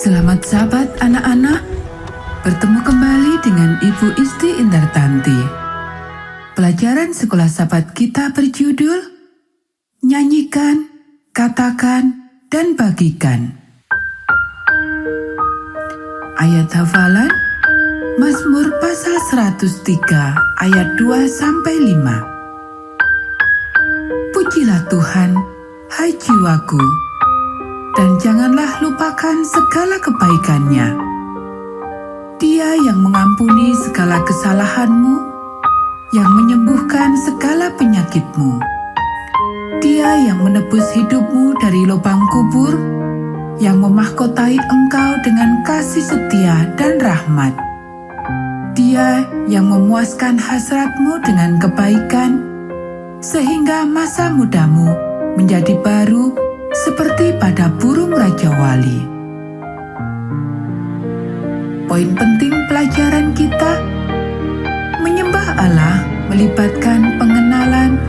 Selamat sahabat anak-anak, bertemu kembali dengan Ibu Isti Indartanti. Pelajaran sekolah sahabat kita berjudul Nyanyikan, Katakan, dan Bagikan. Ayat hafalan Mazmur pasal 103 ayat 2-5. Pujilah Tuhan, hai jiwaku, dan janganlah lupakan segala kebaikan-Nya. Dia yang mengampuni segala kesalahanmu, yang menyembuhkan segala penyakitmu. Dia yang menebus hidupmu dari lubang kubur, yang memahkotai engkau dengan kasih setia dan rahmat. Dia yang memuaskan hasratmu dengan kebaikan, sehingga masa mudamu menjadi baru seperti pada burung Raja Wali. Poin penting pelajaran kita, menyembah Allah melibatkan pengenalan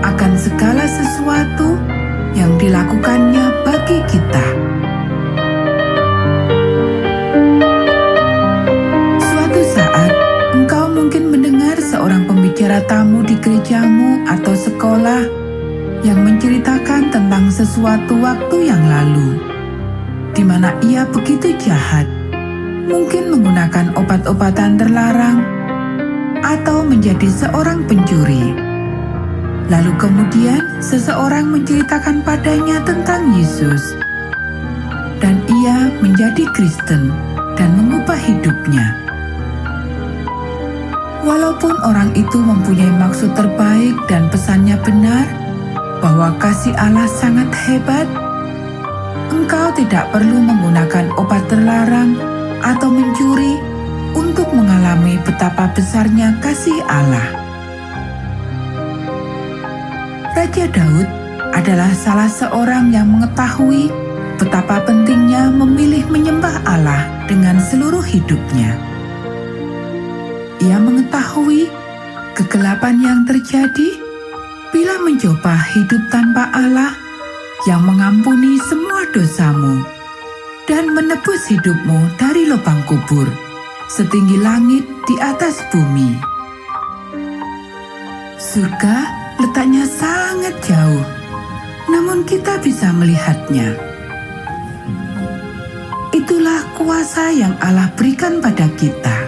akan segala sesuatu yang dilakukannya bagi kita. Suatu saat, engkau mungkin mendengar seorang pembicara tamu di gerejamu atau sekolah yang menceritakan tentang sesuatu waktu yang lalu, di mana ia begitu jahat, mungkin menggunakan obat-obatan terlarang, atau menjadi seorang pencuri. Lalu kemudian seseorang menceritakan padanya tentang Yesus, dan ia menjadi Kristen dan mengubah hidupnya. Walaupun orang itu mempunyai maksud terbaik dan pesannya benar, bahwa kasih Allah sangat hebat, engkau tidak perlu menggunakan obat terlarang atau mencuri untuk mengalami betapa besarnya kasih Allah. Raja Daud adalah salah seorang yang mengetahui betapa pentingnya memilih menyembah Allah dengan seluruh hidupnya. Ia mengetahui kegelapan yang terjadi bila mencoba hidup tanpa Allah yang mengampuni semua dosamu dan menebus hidupmu dari lubang kubur setinggi langit di atas bumi. Surga letaknya sangat jauh, namun kita bisa melihatnya. Itulah kuasa yang Allah berikan pada kita.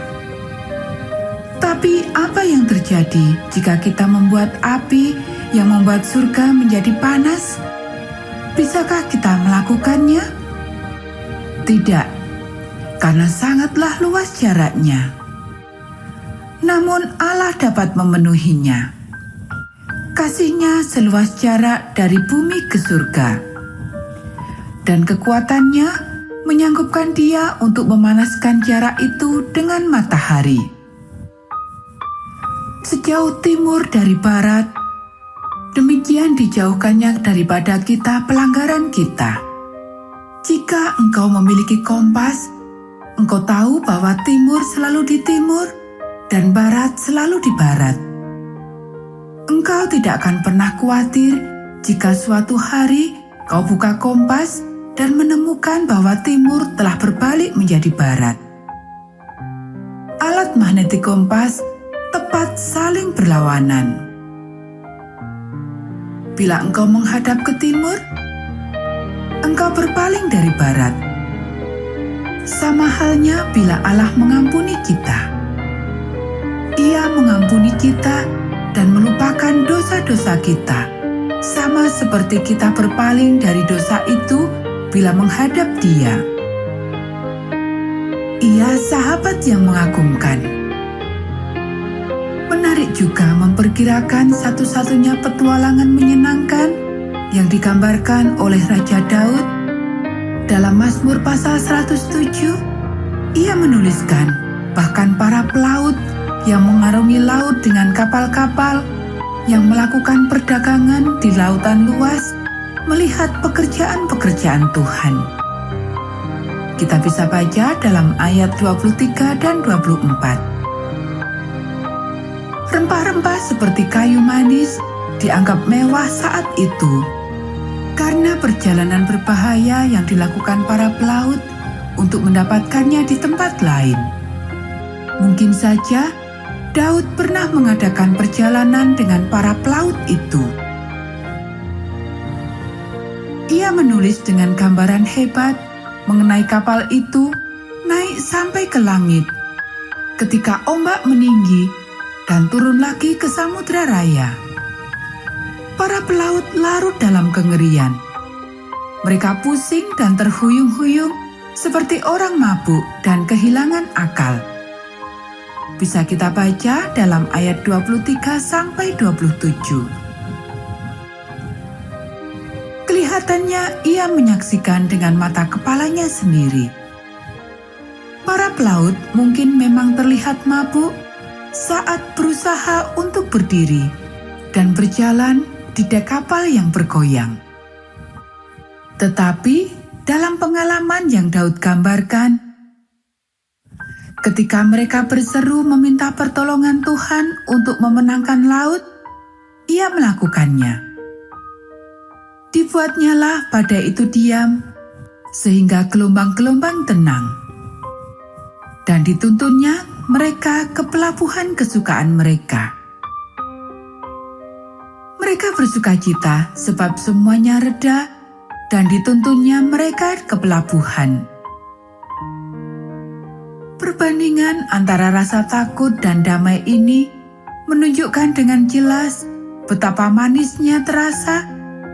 Tapi apa yang terjadi jika kita membuat api yang membuat surga menjadi panas? Bisakah kita melakukannya? Tidak, karena sangatlah luas jaraknya. Namun Allah dapat memenuhinya. Kasih-Nya seluas jarak dari bumi ke surga. Dan kekuatannya menyanggupkan Dia untuk memanaskan jarak itu dengan matahari. Sejauh timur dari barat, demikian dijauhkannya daripada kita pelanggaran kita. Jika engkau memiliki kompas, engkau tahu bahwa timur selalu di timur dan barat selalu di barat. Engkau tidak akan pernah khawatir jika suatu hari kau buka kompas dan menemukan bahwa timur telah berbalik menjadi barat. Alat magnetik kompas tepat saling berlawanan. Bila engkau menghadap ke timur, engkau berpaling dari barat. Sama halnya bila Allah mengampuni kita. Ia mengampuni kita dan melupakan dosa-dosa kita, sama seperti kita berpaling dari dosa itu bila menghadap Dia. Ia sahabat yang mengagumkan. Menarik juga memperkirakan satu-satunya petualangan menyenangkan yang digambarkan oleh Raja Daud. Dalam Mazmur pasal 107, ia menuliskan bahkan para pelaut yang mengarungi laut dengan kapal-kapal yang melakukan perdagangan di lautan luas melihat pekerjaan-pekerjaan Tuhan. Kita bisa baca dalam ayat 23 dan 24. Rempah-rempah seperti kayu manis dianggap mewah saat itu, karena perjalanan berbahaya yang dilakukan para pelaut untuk mendapatkannya di tempat lain. Mungkin saja Daud pernah mengadakan perjalanan dengan para pelaut itu. Ia menulis dengan gambaran hebat mengenai kapal itu naik sampai ke langit ketika ombak meninggi dan turun lagi ke samudra raya. Para pelaut larut dalam kengerian. Mereka pusing dan terhuyung-huyung seperti orang mabuk dan kehilangan akal. Bisa kita baca dalam ayat 23-27. Kelihatannya ia menyaksikan dengan mata kepalanya sendiri. Para pelaut mungkin memang terlihat mabuk saat berusaha untuk berdiri dan berjalan di dek kapal yang bergoyang. Tetapi dalam pengalaman yang Daud gambarkan, ketika mereka berseru meminta pertolongan Tuhan untuk memenangkan laut, ia melakukannya. Dibuatnyalah badai itu diam, sehingga gelombang-gelombang tenang. Dan dituntunnya mereka ke pelabuhan kesukaan mereka. Mereka bersukacita sebab semuanya reda dan dituntunnya mereka ke pelabuhan. Perbandingan antara rasa takut dan damai ini menunjukkan dengan jelas betapa manisnya terasa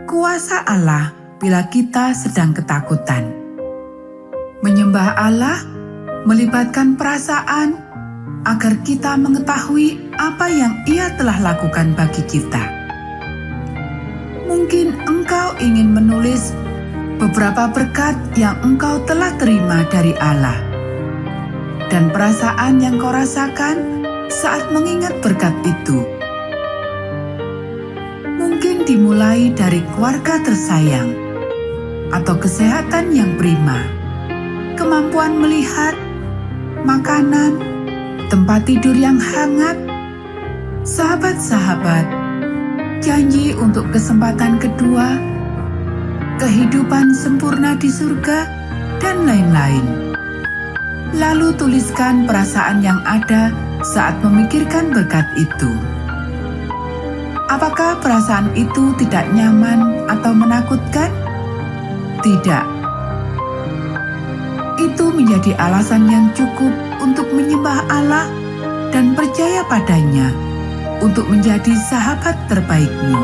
kuasa Allah bila kita sedang ketakutan. Menyembah Allah melibatkan perasaan agar kita mengetahui apa yang Ia telah lakukan bagi kita. Mungkin engkau ingin menulis beberapa berkat yang engkau telah terima dari Allah dan perasaan yang kau rasakan saat mengingat berkat itu. Mungkin dimulai dari keluarga tersayang atau kesehatan yang prima, kemampuan melihat, makanan, tempat tidur yang hangat, sahabat-sahabat, janji untuk kesempatan kedua, kehidupan sempurna di surga, dan lain-lain. Lalu tuliskan perasaan yang ada saat memikirkan berkat itu. Apakah perasaan itu tidak nyaman atau menakutkan? Tidak. Itu menjadi alasan yang cukup untuk menyembah Allah dan percaya padanya untuk menjadi sahabat terbaikmu.